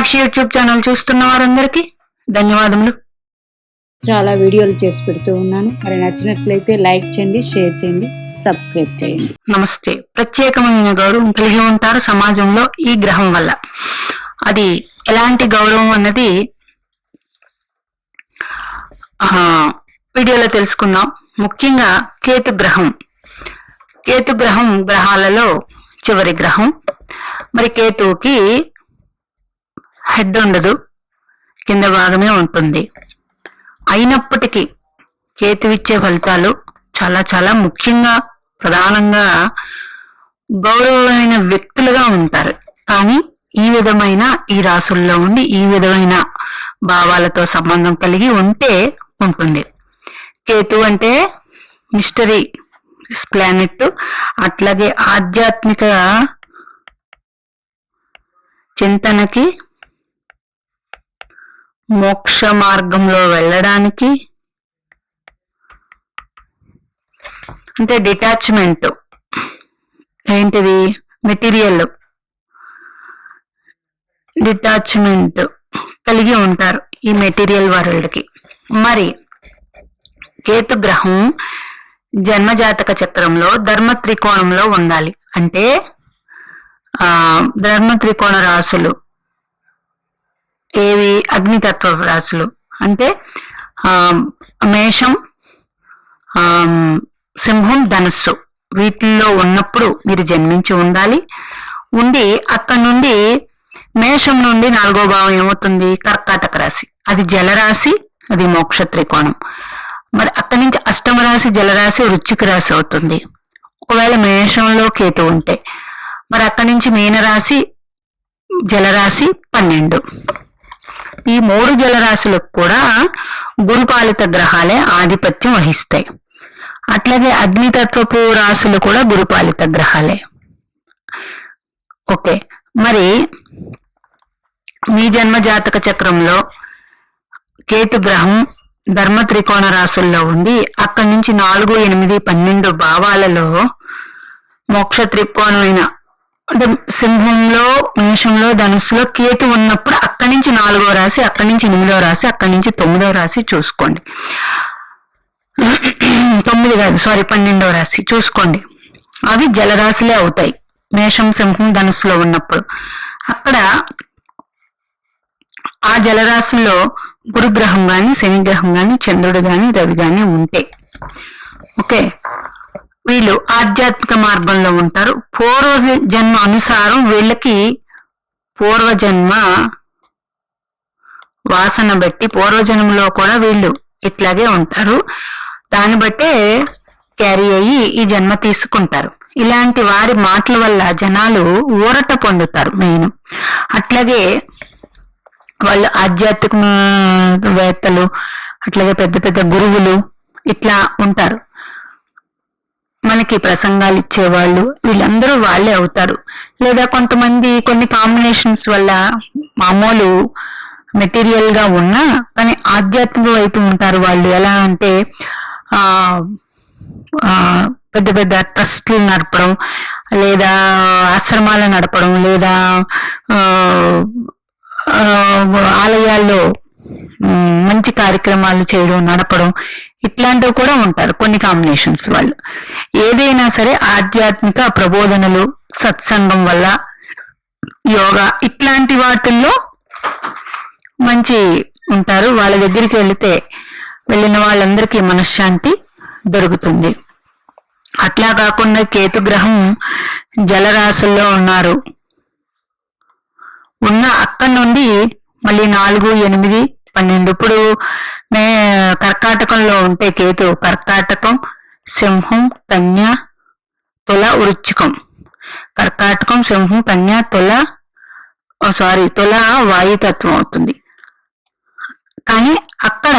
Meenakshi YouTube channel చూస్తున్న వారందరికీ ధన్యవాదములు. చాలా వీడియోలు చేసి పెడుతూ ఉన్నాను. మరి నచ్చినట్లయితే లైక్ చేయండి, షేర్ చేయండి, సబ్స్క్రైబ్ చేయండి. నమస్తే. ప్రత్యేకమైన గౌరవం కలిగి ఉంటారు సమాజంలో ఈ గ్రహం వల్ల. అది ఎలాంటి గౌరవం అన్నది వీడియోలో తెలుసుకుందాం. ముఖ్యంగా కేతుగ్రహం. కేతుగ్రహం గ్రహాలలో చివరి గ్రహం. మరి కేతువుకి హెడ్ ఉండదు, కింద భాగమే ఉంటుంది. అయినప్పటికీ కేతువిచ్చే ఫలితాలు చాలా చాలా ముఖ్యంగా ప్రధానంగా గౌరవమైన వ్యక్తులుగా ఉంటారు. కానీ ఈ విధమైన ఈ రాసుల్లో ఉండి ఈ విధమైన భావాలతో సంబంధం కలిగి ఉంటే ఉంటుంది. కేతు అంటే మిస్టరీ ప్లానెట్, అట్లాగే ఆధ్యాత్మిక చింతనకి, మోక్ష మార్గంలో వెళ్ళడానికి, అంటే డిటాచ్మెంట్ ఏంటిది మెటీరియల్ డిటాచ్మెంట్ కలిగి ఉంటారు ఈ మెటీరియల్ వరల్డ్ కి. మరి కేతుగ్రహం జన్మజాతక చక్రంలో ధర్మ త్రికోణంలో ఉండాలి. అంటే ధర్మ త్రికోణ రాశులు ఏవి? అగ్నితత్వ రాశులు అంటే మేషం, సింహం, ధనుస్సు వీటిల్లో ఉన్నప్పుడు మీరు జన్మించి ఉండాలి. ఉండి అక్కడి నుండి మేషం నుండి 4వ భావం ఏమవుతుంది? కర్కాటక రాశి. అది జలరాశి, అది మోక్ష త్రికోణం. మరి అక్కడి నుంచి అష్టమ రాశి జలరాశి వృశ్చిక రాశి అవుతుంది ఒకవేళ మేషంలో కేతు ఉంటే. మరి అక్కడి నుంచి మీనరాశి జలరాశి 12. ఈ 3 జలరాశులకు కూడా గురుపాలిత గ్రహాలే ఆధిపత్యం వహిస్తాయి. అట్లాగే అగ్నితత్వపు రాశులు కూడా గురుపాలిత గ్రహాలే. ఓకే, మరి మీ జన్మ జాతక చక్రంలో కేతు గ్రహం ధర్మ త్రికోణ రాశుల్లో ఉండి అక్కడి నుంచి 4, 8, 12 భావాలలో మోక్ష త్రికోణమైన అంటే సింహంలో, మేషంలో, ధనుస్సులో కేతు ఉన్నప్పుడు అక్కడి నుంచి 4వ రాశి, అక్కడి నుంచి 8వ రాశి, అక్కడి నుంచి 9వ రాశి చూసుకోండి. 9 కాదు, సారీ 12వ రాశి చూసుకోండి. అవి జలరాశులే అవుతాయి మేషం, సింహం, ధనుస్సులో ఉన్నప్పుడు. అక్కడ ఆ జలరాశుల్లో గురుగ్రహం గాని, శనిగ్రహం గాని, చంద్రుడు గాని, రవి గాని ఉంటే ఓకే, వీళ్ళు ఆధ్యాత్మిక మార్గంలో ఉంటారు. పూర్వ జన్మ అనుసారం వీళ్ళకి పూర్వజన్మ వాసన బట్టి పూర్వజన్మలో కూడా వీళ్ళు ఇట్లాగే ఉంటారు. దాన్ని బట్టే క్యారీ అయ్యి ఈ జన్మ తీసుకుంటారు. ఇలాంటి వారి మాటల వల్ల జనాలు ఊరట పొందుతారు మెయిన్. అట్లాగే వాళ్ళు ఆధ్యాత్మిక వేత్తలు, అట్లాగే పెద్ద పెద్ద గురువులు ఇట్లా ఉంటారు. మనకి ప్రసంగాలు ఇచ్చేవాళ్ళు వీళ్ళందరూ వాళ్ళే అవుతారు. లేదా కొంతమంది కొన్ని కాంబినేషన్స్ వల్ల మామూలు మెటీరియల్ గా ఉన్నా కానీ ఆధ్యాత్మిక వైపు ఉంటారు వాళ్ళు. ఎలా అంటే పెద్ద పెద్ద ట్రస్ట్లు నడపడం, లేదా ఆశ్రమాలు నడపడం, లేదా ఆలయాల్లో మంచి కార్యక్రమాలు చేయడం, నడపడం, ఇట్లాంటివి కూడా ఉంటారు కొన్ని కాంబినేషన్స్ వాళ్ళు. ఏదైనా సరే ఆధ్యాత్మిక ప్రబోధనలు, సత్సంగం వల్ల, యోగా ఇట్లాంటి వాటిల్లో మంచి ఉంటారు. వాళ్ళ దగ్గరికి వెళ్ళిన వాళ్ళందరికీ మనశ్శాంతి దొరుకుతుంది. అట్లా కాకుండా కేతుగ్రహం జలరాశుల్లో ఉన్న అక్కడి నుండి మళ్ళీ 4, 8, 12 ఇప్పుడు కర్కాటకంలో ఉంటే కేతు కర్కాటకం, సింహం, కన్య, తుల, వృశ్చికం. కర్కాటకం, సింహం, కన్య, తుల వాయుతత్వం అవుతుంది. కానీ అక్కడ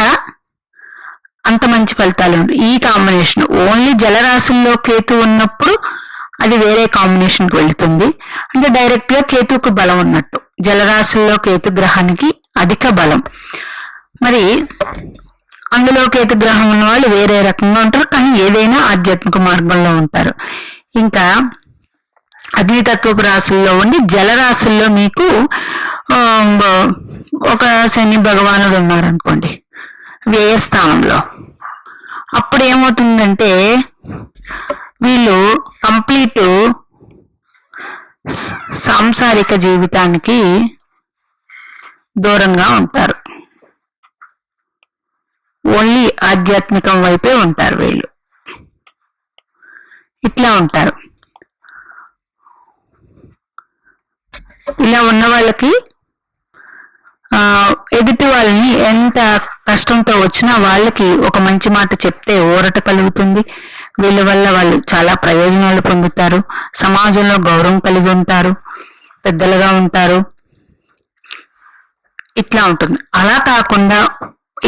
అంత మంచి ఫలితాలు ఉంటాయి. ఈ కాంబినేషన్ ఓన్లీ జలరాశుల్లో కేతు ఉన్నప్పుడు అది వేరే కాంబినేషన్ కి వెళుతుంది. అంటే డైరెక్ట్ గా కేతుకు బలం ఉన్నట్టు. జలరాశుల్లో కేతు గ్రహానికి అధిక బలం. మరి అందులో కేతు గ్రహం ఉన్న వాళ్ళు వేరే రకంగా ఉంటారు, కానీ ఏదైనా ఆధ్యాత్మిక మార్గంలో ఉంటారు. ఇంకా అగ్నితత్వపు రాశుల్లో ఉండి జలరాశుల్లో మీకు ఒక శని భగవానుడు ఉన్నారనుకోండి వ్యయస్థానంలో, అప్పుడు ఏమవుతుందంటే వీళ్ళు కంప్లీట్ సాంసారిక జీవితానికి దూరంగా ఉంటారు. ఓన్లీ ఆధ్యాత్మికం వైపే ఉంటారు వీళ్ళు. ఇట్లా ఉంటారు. ఇలా ఉన్న వాళ్ళకి ఎదుటి వాళ్ళని ఎంత కష్టంతో వచ్చినా వాళ్ళకి ఒక మంచి మాట చెప్తే ఊరట కలుగుతుంది. వీళ్ళ వల్ల వాళ్ళు చాలా ప్రయోజనాలు పొందుతారు. సమాజంలో గౌరవం కలిగి ఉంటారు, పెద్దలుగా ఉంటారు. ఇట్లా ఉంటుంది. అలా కాకుండా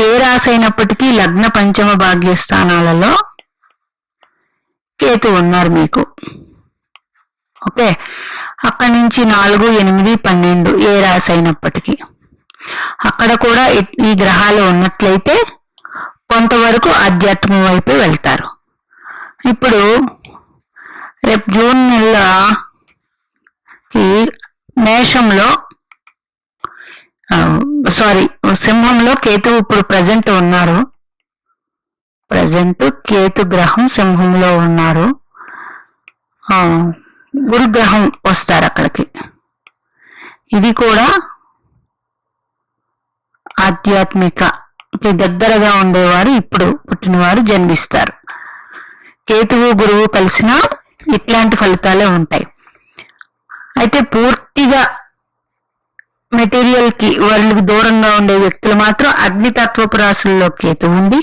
ఏ రాశి అయినప్పటికీ లగ్న పంచమ భాగ్య స్థానాలలో కేతు ఉన్నారు మీకు. ఓకే, అక్కడి నుంచి 4, 8, 12 ఏ రాశి అయినప్పటికీ అక్కడ కూడా ఈ గ్రహాలు ఉన్నట్లయితే కొంతవరకు ఆధ్యాత్మం వైపు వెళ్తారు. ఇప్పుడు రేపు జూన్ నెలకి మేషంలో సింహంలో కేతువు ఇప్పుడు ప్రజెంట్ ఉన్నారు. కేతు గ్రహం సింహంలో ఉన్నారు. గురుగ్రహం వస్తారు అక్కడికి. ఇది కూడా ఆధ్యాత్మికకి దగ్గరగా ఉండేవారు ఇప్పుడు పుట్టినవారు జన్మిస్తారు. కేతువు గురువు కలిసినా ఇట్లాంటి ఫలితాలే ఉంటాయి. అయితే పూర్తిగా మెటీరియల్ కి వాళ్ళకి దూరంగా ఉండే వ్యక్తులు మాత్రం అగ్నితత్వపు రాశుల్లో కేతు ఉంది.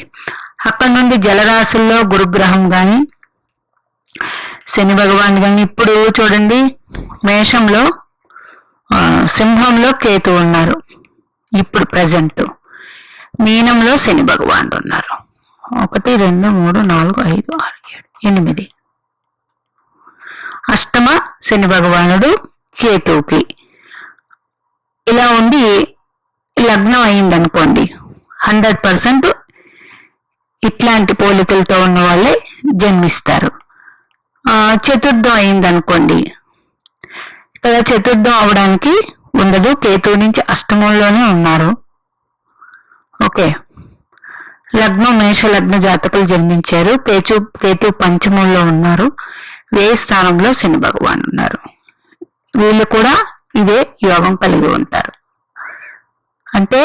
అక్కడ నుండి జలరాశుల్లో గురుగ్రహం గాని శని భగవాన్ గాని. ఇప్పుడు చూడండి, మేషంలో సింహంలో కేతు ఉన్నారు ఇప్పుడు ప్రజెంట్. మీనంలో శని భగవానుడు ఉన్నారు. 1, 2, 3, 4, 5, 6, 7, 8 అష్టమ శని భగవానుడు కేతువుకి. ఇలా ఉండి లగ్నం అయిందనుకోండి 100% ఇట్లాంటి పోలికలతో ఉన్న వాళ్ళే జన్మిస్తారు. చతుర్థం అయిందనుకోండి, కదా చతుర్థం అవడానికి ఉండదు. కేతువు నుంచి అష్టమంలోనే ఉన్నారు. ఓకే, లగ్నం మేష లగ్న జాతకులు జన్మించారు. కేతు పంచమంలో ఉన్నారు. వ్యయ స్థానంలో శని భగవాన్ ఉన్నారు. వీళ్ళు కూడా ఇదే యోగం కలిగి ఉంటారు. అంటే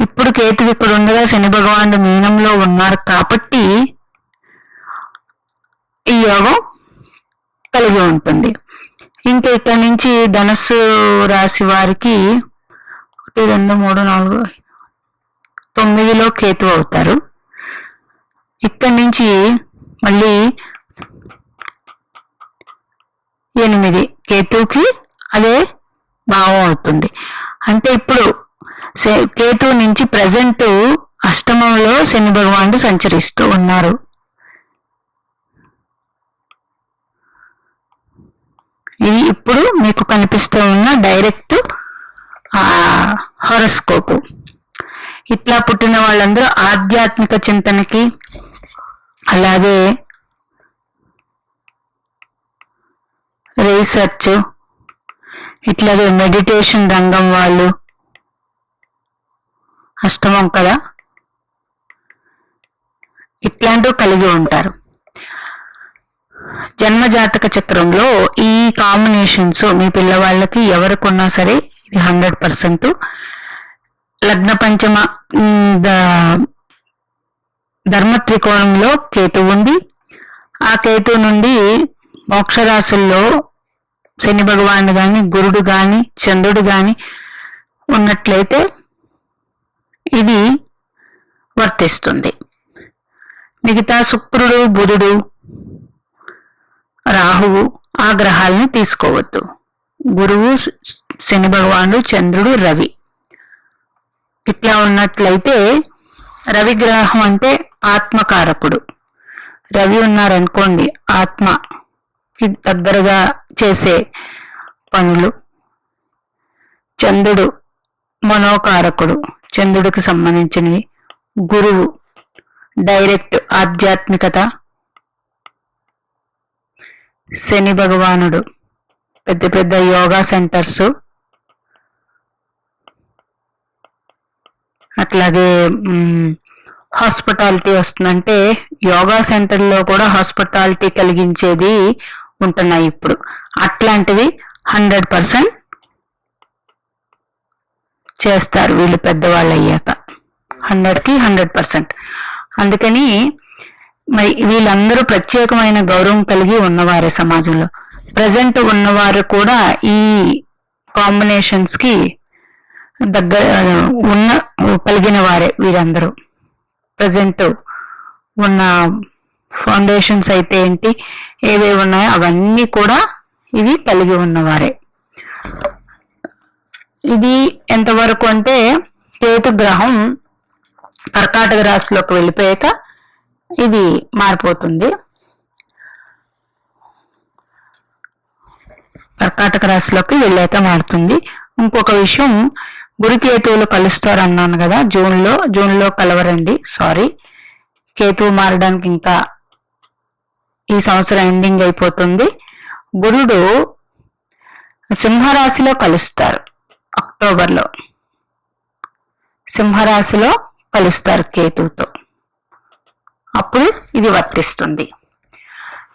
ఇప్పుడు కేతు ఇక్కడ ఉండగా శని భగవానుడు మీనంలో ఉన్నారు కాబట్టి ఈ యోగం కలిగి ఉంటుంది. ఇంకా ఇక్కడ నుంచి ధనుస్సు రాశి వారికి 1, 2, 3, 4, 9లో కేతు అవుతారు. ఇక్కడి నుంచి మళ్ళీ 8 కేతువుకి అదే భావం అవుతుంది. అంటే ఇప్పుడు కేతు నుంచి ప్రజెంట్ అష్టమంలో శని భగవానుడు సంచరిస్తూ ఉన్నారు. ఇది ఇప్పుడు మీకు కనిపిస్తూ ఉన్న డైరెక్ట్ హారోస్కోప్. ఇట్లా పుట్టిన వాళ్ళందరూ ఆధ్యాత్మిక చింతనకి, అలాగే రీసెర్చ్, ఇట్లాగే మెడిటేషన్ రంగం వాళ్ళు, అష్టమం కదా, ఇట్లాంటివి కలిగి ఉంటారు. జన్మజాతక చక్రంలో ఈ కాంబినేషన్స్ మీ పిల్లవాళ్ళకి ఎవరికున్నా సరే ఇది 100%. లగ్న పంచమ ధర్మ త్రికోణంలో కేతు ఉంది. ఆ కేతు నుండి మోక్షరాశుల్లో శని భగవానుడు గాని, గురుడు గాని, చంద్రుడు గాని ఉన్నట్లయితే ఇది వర్తిస్తుంది. మిగతా శుక్రుడు, బుధుడు, రాహువు ఆ గ్రహాలను తీసుకోవద్దు. గురువు, శని భగవానుడు, చంద్రుడు, రవి ఇట్లా ఉన్నట్లయితే, రవి గ్రహం అంటే ఆత్మకారకుడు. రవి ఉన్నారనుకోండి ఆత్మకి దగ్గరగా చేసే పనులు. చంద్రుడు మనోకారకుడు, చంద్రుడికి సంబంధించినవి. గురువు డైరెక్ట్ ఆధ్యాత్మికత. శని భగవానుడు పెద్ద పెద్ద యోగా సెంటర్స్. అట్లాగే హాస్పిటాలిటీ వస్తుందంటే యోగా సెంటర్లో కూడా హాస్పిటాలిటీ కలిగించేది ఉంటున్నాయి ఇప్పుడు. అట్లాంటివి 100% చేస్తారు వీళ్ళు పెద్దవాళ్ళు అయ్యాక, 100కి 100%. అందుకని మరి వీళ్ళందరూ ప్రత్యేకమైన గౌరవం కలిగి ఉన్నవారే సమాజంలో. ప్రజెంట్ ఉన్నవారు కూడా ఈ కాంబినేషన్స్ కి కలిగిన వారే వీరందరూ. ప్రజెంట్ ఉన్న ఫౌండేషన్స్ అయితే ఏంటి, ఏవేవి ఉన్నాయో అవన్నీ కూడా ఇవి కలిగి ఉన్నవారే. ఇది ఎంతవరకు అంటే కేతు గ్రహం కర్కాటక రాశిలోకి వెళ్ళిపోయాక ఇది మారిపోతుంది. కర్కాటక రాశిలోకి వెళ్ళాక మారుతుంది. ఇంకొక విషయం, గురుకేతువులు కలుస్తారు అన్నాను కదా, జూన్లో కలవరండి, సారీ. కేతువు మారడానికి ఇంకా ఈ సంవత్సరం ఎండింగ్ అయిపోతుంది. గురుడు సింహరాశిలో కలుస్తారు అక్టోబర్లో. సింహరాశిలో కలుస్తారు కేతువుతో, అప్పుడు ఇది వర్తిస్తుంది.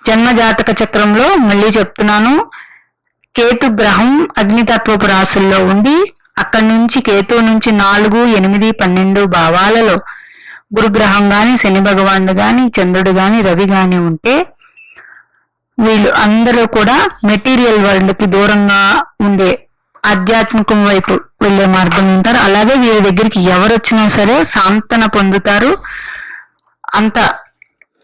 జన్మజాతక చక్రంలో మళ్ళీ చెప్తున్నాను, కేతు గ్రహం అగ్నితత్వపు రాశుల్లో ఉండి అక్కడి నుంచి కేతువు నుంచి 4, 8, 12 భావాలలో గురుగ్రహం గాని, శని భగవానుడు గాని, చంద్రుడు గాని, రవి గాని ఉంటే వీళ్ళు అందరూ కూడా మెటీరియల్ వరల్డ్ కి దూరంగా ఉండే ఆధ్యాత్మికం వైపు వెళ్లే మార్గం ఉంటారు. అలాగే వీరి దగ్గరికి ఎవరు వచ్చినా సరే సాంతన పొందుతారు. అంత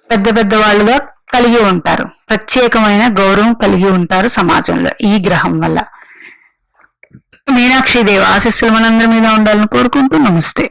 పెద్ద పెద్ద వాళ్ళుగా కలిగి ఉంటారు, ప్రత్యేకమైన గౌరవం కలిగి ఉంటారు సమాజంలో ఈ గ్రహం వల్ల. మీనాక్షి దేవి ఆశీస్సులు మనందరి మీద ఉండాలని కోరుకుంటూ నమస్తే.